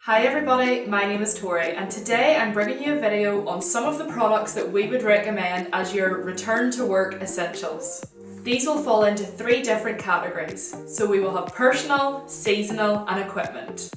Hi everybody, my name is Tori and today I'm bringing you a video on some of the products that we would recommend as your return to work essentials. These will fall into 3 different categories. So we will have personal, seasonal and equipment.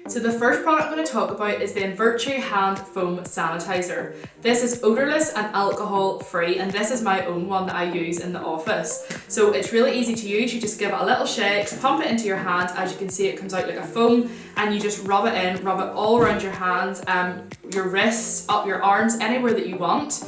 So the first product I'm going to talk about is the Invirtue Hand Foam Sanitizer. This is odourless and alcohol free, and this is my own one that I use in the office. So it's really easy to use. You just give it a little shake, pump it into your hand. As you can see, it comes out like a foam, and you just rub it in, rub it all around your hands, your wrists, up your arms, anywhere that you want.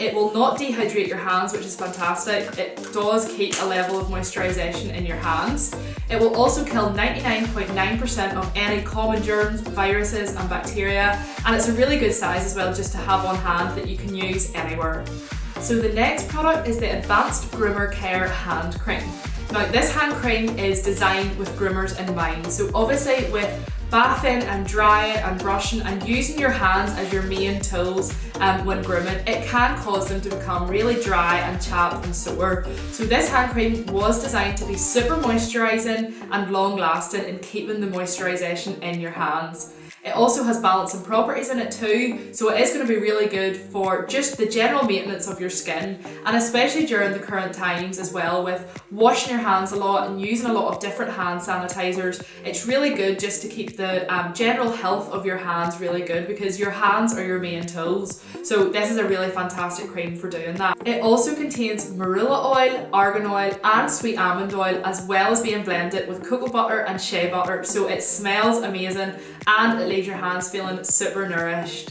It will not dehydrate your hands, which is fantastic. It does keep a level of moisturisation in your hands. It will also kill 99.9% of any common germs, viruses and bacteria, and it's a really good size as well just to have on hand that you can use anywhere. So the next product is the Advanced Groomer Care Hand Cream. Now this hand cream is designed with groomers in mind, so obviously with bathing and drying and brushing and using your hands as your main tools when grooming, it can cause them to become really dry and chapped and sore. So this hand cream was designed to be super moisturising and long lasting in keeping the moisturisation in your hands. It also has balancing properties in it too, so it is going to be really good for just the general maintenance of your skin, and especially during the current times as well with washing your hands a lot and using a lot of different hand sanitizers. It's really good just to keep the general health of your hands really good, because your hands are your main tools. So this is a really fantastic cream for doing that. It also contains marula oil, argan oil and sweet almond oil, as well as being blended with cocoa butter and shea butter, so it smells amazing and it leaves your hands feeling super nourished.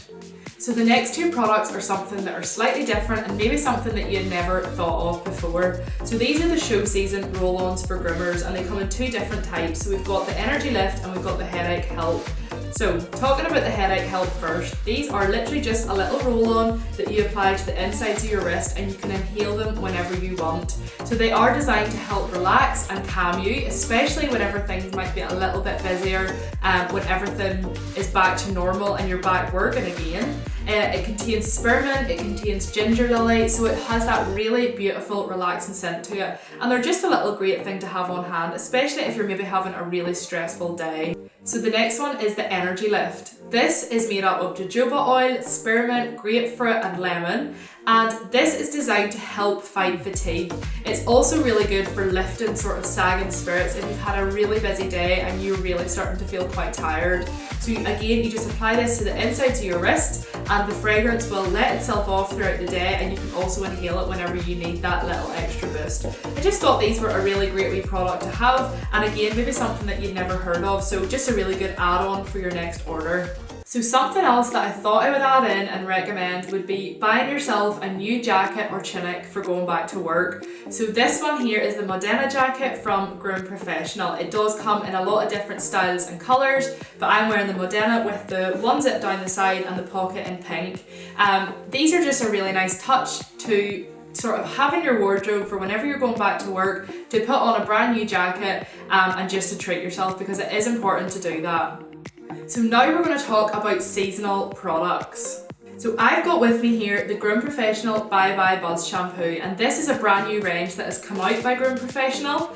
So the next 2 products are something that are slightly different and maybe something that you had never thought of before. So these are the show season roll-ons for groomers, and they come in 2 different types. So we've got the Energy Lift and we've got the Headache Help. So talking about the Headache Help first, these are literally just a little roll-on that you apply to the insides of your wrist, and you can inhale them whenever you want. So they are designed to help relax and calm you, especially whenever things might be a little bit busier, when everything is back to normal and you're back working again. It contains spearmint, it contains ginger lily, so it has that really beautiful relaxing scent to it, and they're just a little great thing to have on hand, especially if you're maybe having a really stressful day. So the next one is the Energy Lift. This is made up of jojoba oil, spearmint, grapefruit and lemon, and this is designed to help fight fatigue. It's also really good for lifting sort of sagging spirits if you've had a really busy day and you're really starting to feel quite tired. So again, you just apply this to the insides of your wrist, and the fragrance will let itself off throughout the day, and you can also inhale it whenever you need that little extra boost. I just thought these were a really great wee product to have, and again, maybe something that you'd never heard of, so just a really good add-on for your next order. So something else that I thought I would add in and recommend would be buying yourself a new jacket or tunic for going back to work. So this one here is the Modena jacket from Groom Professional. It does come in a lot of different styles and colours, but I'm wearing the Modena with the one zip down the side and the pocket in pink. These are just a really nice touch to sort of have in your wardrobe for whenever you're going back to work, to put on a brand new jacket and just to treat yourself, because it is important to do that. So now we're going to talk about seasonal products. So I've got with me here the Groom Professional Bye Bye Buzz Shampoo, and this is a brand new range that has come out by Groom Professional.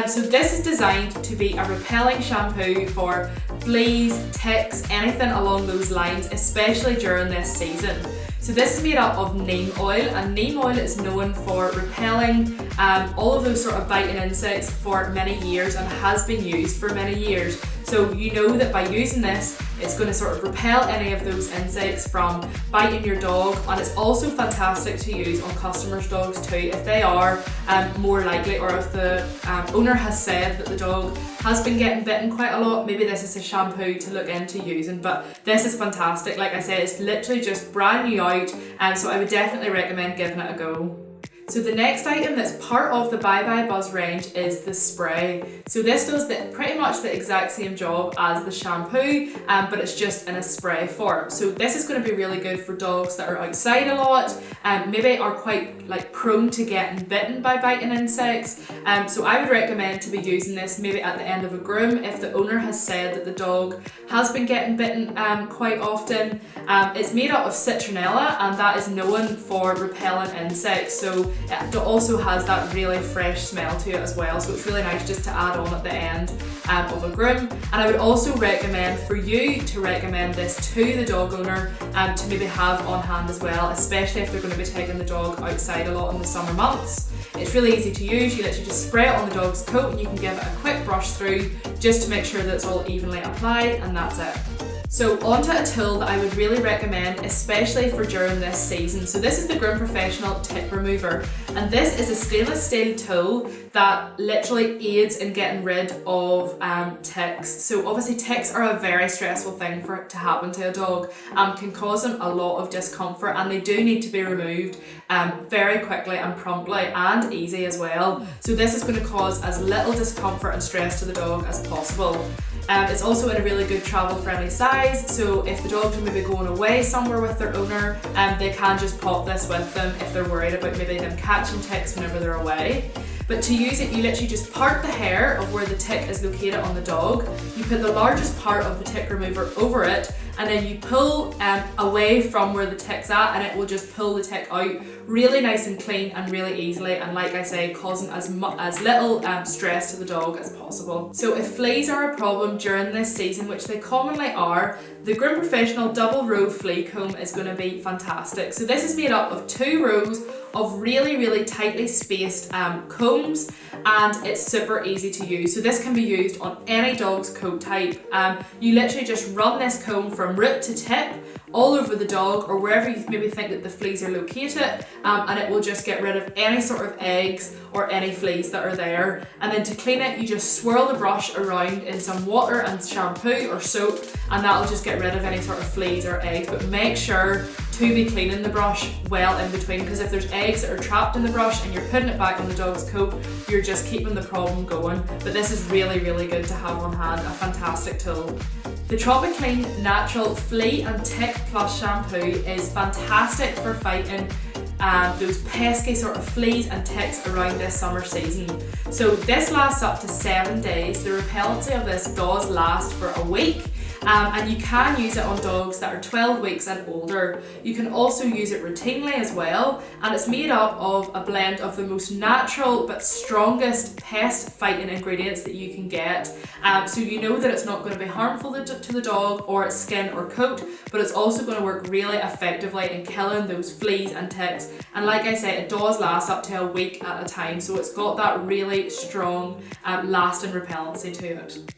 So this is designed to be a repelling shampoo for fleas, ticks, anything along those lines, especially during this season. So this is made up of neem oil, and neem oil is known for repelling all of those sort of biting insects for many years and has been used for many years. So you know that by using this, it's going to sort of repel any of those insects from biting your dog, and it's also fantastic to use on customers' dogs too if they are more likely, or if the owner has said that the dog has been getting bitten quite a lot. Maybe this is a shampoo to look into using, but this is fantastic. Like I said, it's literally just brand new out, so I would definitely recommend giving it a go. So the next item that's part of the Bye Bye Buzz range is the spray. So this does pretty much the exact same job as the shampoo, but it's just in a spray form. So this is going to be really good for dogs that are outside a lot, maybe are quite prone to getting bitten by biting insects. So I would recommend to be using this maybe at the end of a groom if the owner has said that the dog has been getting bitten quite often. It's made up of citronella, and that is known for repelling insects. So it also has that really fresh smell to it as well, so it's really nice just to add on at the end of a groom. And I would also recommend for you to recommend this to the dog owner to maybe have on hand as well, especially if they're going to be taking the dog outside a lot in the summer months. It's really easy to use. You literally just spray it on the dog's coat and you can give it a quick brush through just to make sure that it's all evenly applied, and that's it. So onto a tool that I would really recommend, especially for during this season. So this is the Groom Professional Tick Remover, and this is a stainless steel tool that literally aids in getting rid of ticks. So obviously ticks are a very stressful thing for it to happen to a dog, can cause them a lot of discomfort, and they do need to be removed very quickly and promptly and easy as well. So this is going to cause as little discomfort and stress to the dog as possible. It's also in a really good travel friendly size, so if the dogs are maybe going away somewhere with their owner, they can just pop this with them if they're worried about maybe them catching ticks whenever they're away. But to use it, you literally just part the hair of where the tick is located on the dog, you put the largest part of the tick remover over it, and then you pull away from where the tick's at, and it will just pull the tick out really nice and clean and really easily, and like I say, causing as little stress to the dog as possible. So if fleas are a problem during this season, which they commonly are, the Groom Professional Double Row Flea Comb is going to be fantastic. So this is made up of 2 rows of really tightly spaced combs, and it's super easy to use. So this can be used on any dog's coat type. You literally just run this comb from root to tip all over the dog or wherever you maybe think that the fleas are located, and it will just get rid of any sort of eggs or any fleas that are there. And then to clean it, you just swirl the brush around in some water and shampoo or soap, and that'll just get rid of any sort of fleas or eggs. But make sure to be cleaning the brush well in between, because if there's eggs that are trapped in the brush and you're putting it back on the dog's coat, you're just keeping the problem going. But this is really good to have on hand, a fantastic tool. The Tropiclean Natural Flea and Tick Plus Shampoo is fantastic for fighting those pesky sort of fleas and ticks around this summer season. So this lasts up to 7 days. The repellency of this does last for a week. And you can use it on dogs that are 12 weeks and older. You can also use it routinely as well, and it's made up of a blend of the most natural but strongest pest fighting ingredients that you can get. So you know that it's not going to be harmful to the dog or its skin or coat, but it's also going to work really effectively in killing those fleas and ticks. And like I said, it does last up to a week at a time, so it's got that really strong lasting repellency to it.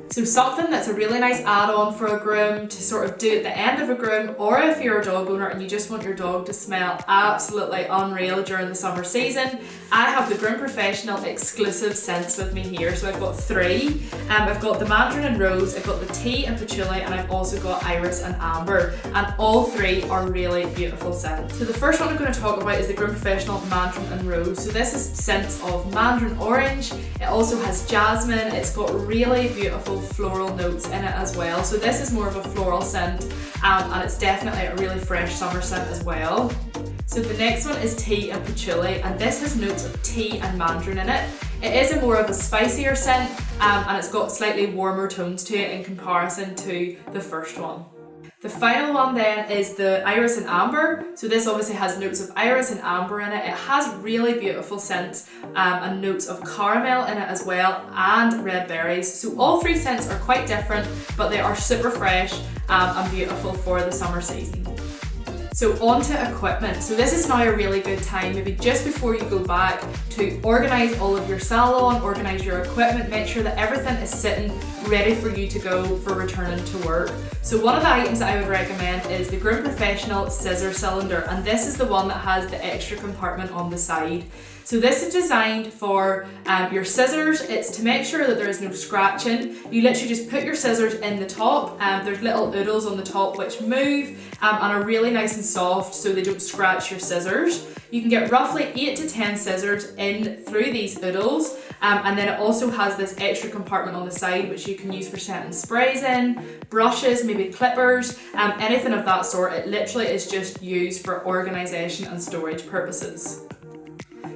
So something that's a really nice add-on for a groom to sort of do at the end of a groom, or if you're a dog owner and you just want your dog to smell absolutely unreal during the summer season, I have the Groom Professional exclusive scents with me here. So I've got 3. I've got the Mandarin and Rose, I've got the Tea and Patchouli, and I've also got Iris and Amber, and all 3 are really beautiful scents. So the first one I'm going to talk about is the Groom Professional Mandarin and Rose. So this is scents of mandarin orange, it also has jasmine, it's got really beautiful floral notes in it as well. So this is more of a floral scent, and it's definitely a really fresh summer scent as well. So the next one is Tea and Patchouli, and this has notes of tea and mandarin in it. It is a more of a spicier scent, and it's got slightly warmer tones to it in comparison to the first one. The final one then is the Iris and Amber. So this obviously has notes of iris and amber in it. It has really beautiful scents and notes of caramel in it as well, and red berries. So all 3 scents are quite different, but they are super fresh and beautiful for the summer season. So on to equipment. So this is now a really good time, maybe just before you go back, to organise all of your salon, organise your equipment, make sure that everything is sitting ready for you to go for returning to work. So one of the items that I would recommend is the Groom Professional Scissor Cylinder, and this is the one that has the extra compartment on the side. So this is designed for your scissors. It's to make sure that there is no scratching. You literally just put your scissors in the top, there's little oodles on the top which move and are really nice and soft so they don't scratch your scissors. You can get roughly 8 to 10 scissors in through these oodles, and then it also has this extra compartment on the side which you can use for setting sprays in, brushes, maybe clippers, anything of that sort. It literally is just used for organisation and storage purposes.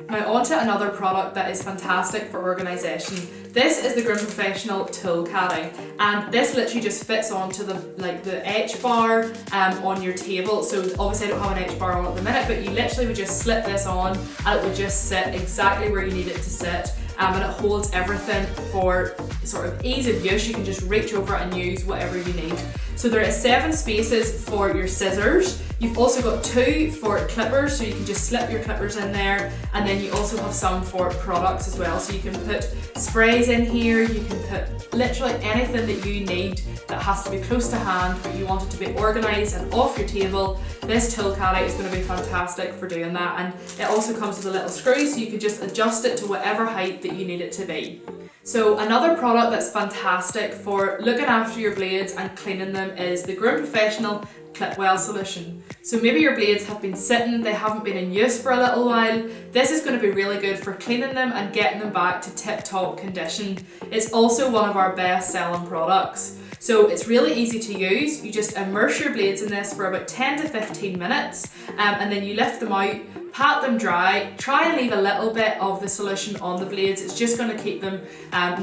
Now onto another product that is fantastic for organisation. This is the Groom Professional Tool Caddy, and this literally just fits onto the H bar on your table. So obviously I don't have an H bar on at the minute, but you literally would just slip this on and it would just sit exactly where you need it to sit. And it holds everything for sort of ease of use. You can just reach over it and use whatever you need. So there are 7 spaces for your scissors. You've also got 2 for clippers, so you can just slip your clippers in there, and then you also have some for products as well. So you can put sprays in here, you can put literally anything that you need that has to be close to hand, but you want it to be organised and off your table. This tool caddy is going to be fantastic for doing that, and it also comes with a little screw, so you can just adjust it to whatever height that you need it to be. So another product that's fantastic for looking after your blades and cleaning them is the Groom Professional Clip Well solution. So maybe your blades have been sitting, they haven't been in use for a little while. This is going to be really good for cleaning them and getting them back to tip-top condition. It's also one of our best selling products. So it's really easy to use. You just immerse your blades in this for about 10 to 15 minutes and then you lift them out, pat them dry, try and leave a little bit of the solution on the blades. It's just going to keep them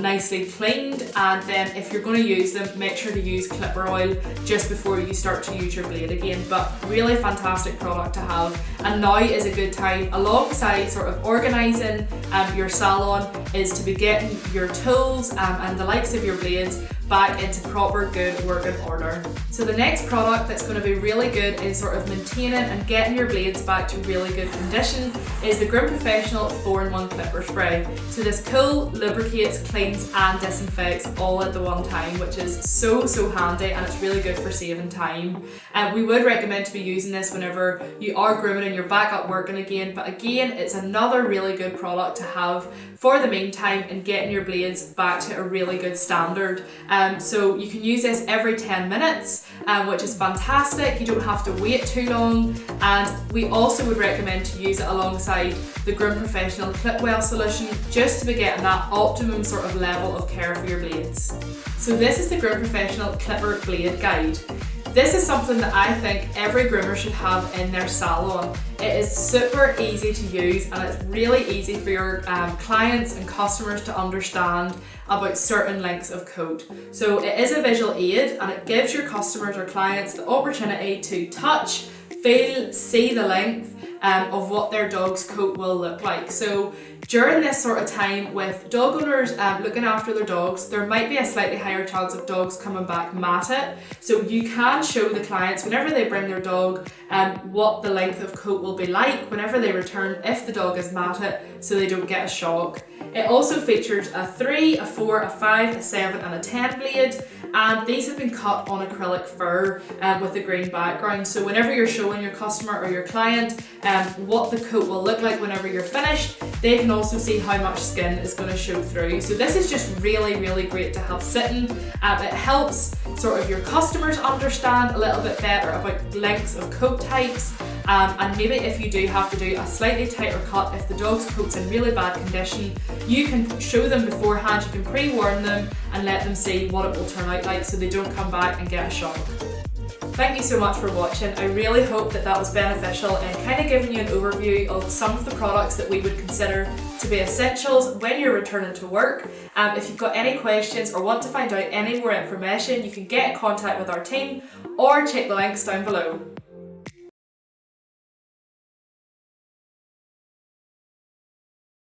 nicely cleaned, and then if you're going to use them, make sure to use clipper oil just before you start to use your blade again. But really fantastic product to have, and now is a good time alongside sort of organising your salon is to be getting your tools and the likes of your blades back into proper good working order. So the next product that's going to be really good in sort of maintaining and getting your blades back to really good condition is the Groom Professional 4-in-1 Clipper Spray. So this cool, lubricates, cleans and disinfects all at the one time, which is so handy, and it's really good for saving time. We would recommend to be using this whenever you are grooming and you're back up working again, but again it's another really good product to have for the meantime and getting your blades back to a really good standard. So you can use this every 10 minutes, which is fantastic. You don't have to wait too long, and we also would recommend to use it alongside the Groom Professional Clip Well solution just to be getting that optimum sort of level of care for your blades. So this is the Groom Professional Clipper Blade Guide. This is something that I think every groomer should have in their salon. It is super easy to use, and it's really easy for your clients and customers to understand about certain lengths of coat. So it is a visual aid, and it gives your customers or clients the opportunity to touch, feel, see the length of what their dog's coat will look like. So during this sort of time with dog owners looking after their dogs, there might be a slightly higher chance of dogs coming back matted. So you can show the clients whenever they bring their dog what the length of coat will be like whenever they return if the dog is matted, so they don't get a shock. It also features a 3, a 4, a 5, a 7 and a 10 blade, and these have been cut on acrylic fur with a green background. So whenever you're showing your customer or your client what the coat will look like whenever you're finished, they can also see how much skin is going to show through. So this is just really great to have sitting. It helps sort of your customers understand a little bit better about lengths of coat types, and maybe if you do have to do a slightly tighter cut if the dog's coat's in really bad condition, you can show them beforehand, you can pre-warn them and let them see what it will turn out like so they don't come back and get a shock. Thank you so much for watching. I really hope that that was beneficial in kind of giving you an overview of some of the products that we would consider to be essentials when you're returning to work. If you've got any questions or want to find out any more information, you can get in contact with our team or check the links down below.